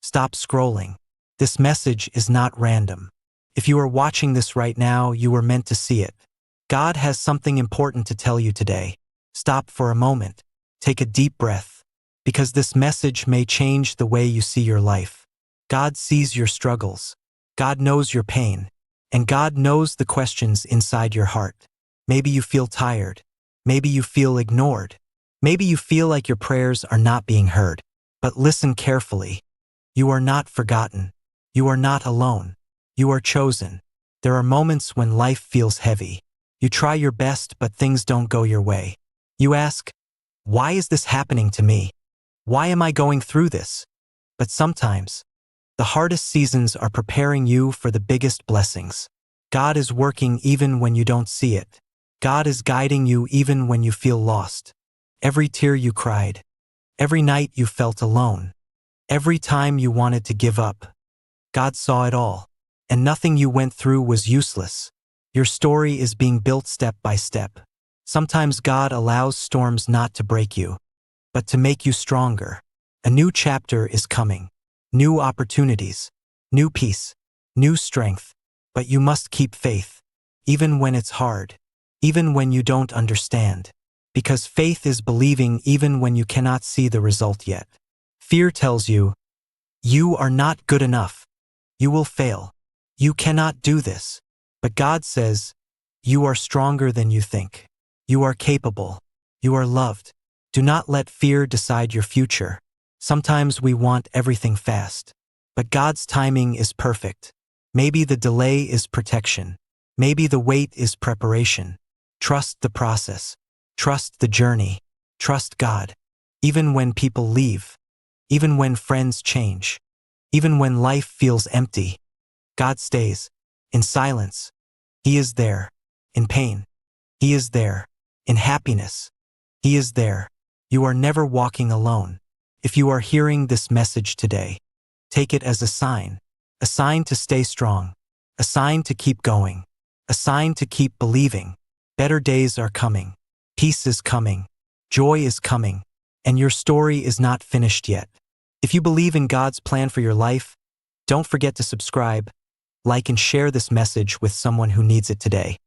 Stop scrolling. This message is not random. If you are watching this right now, you were meant to see it. God has something important to tell you today. Stop for a moment. Take a deep breath. Because this message may change the way you see your life. God sees your struggles. God knows your pain. And God knows the questions inside your heart. Maybe you feel tired. Maybe you feel ignored. Maybe you feel like your prayers are not being heard. But listen carefully. You are not forgotten. You are not alone. You are chosen. There are moments when life feels heavy. You try your best, but things don't go your way. You ask, why is this happening to me? Why am I going through this? But sometimes, the hardest seasons are preparing you for the biggest blessings. God is working even when you don't see it. God is guiding you even when you feel lost. Every tear you cried, every night you felt alone, every time you wanted to give up, God saw it all, and nothing you went through was useless. Your story is being built step by step. Sometimes God allows storms not to break you, but to make you stronger. A new chapter is coming. New opportunities, new peace, new strength. But you must keep faith, even when it's hard, even when you don't understand. Because faith is believing even when you cannot see the result yet. Fear tells you, you are not good enough. You will fail. You cannot do this. But God says, you are stronger than you think. You are capable. You are loved. Do not let fear decide your future. Sometimes we want everything fast. But God's timing is perfect. Maybe the delay is protection. Maybe the wait is preparation. Trust the process. Trust the journey. Trust God. Even when people leave. Even when friends change. Even when life feels empty. God stays. In silence. He is there. In pain. He is there. In happiness. He is there. You are never walking alone. If you are hearing this message today, take it as a sign to stay strong, a sign to keep going, a sign to keep believing. Better days are coming. Peace is coming. Joy is coming. And your story is not finished yet. If you believe in God's plan for your life, don't forget to subscribe, like and share this message with someone who needs it today.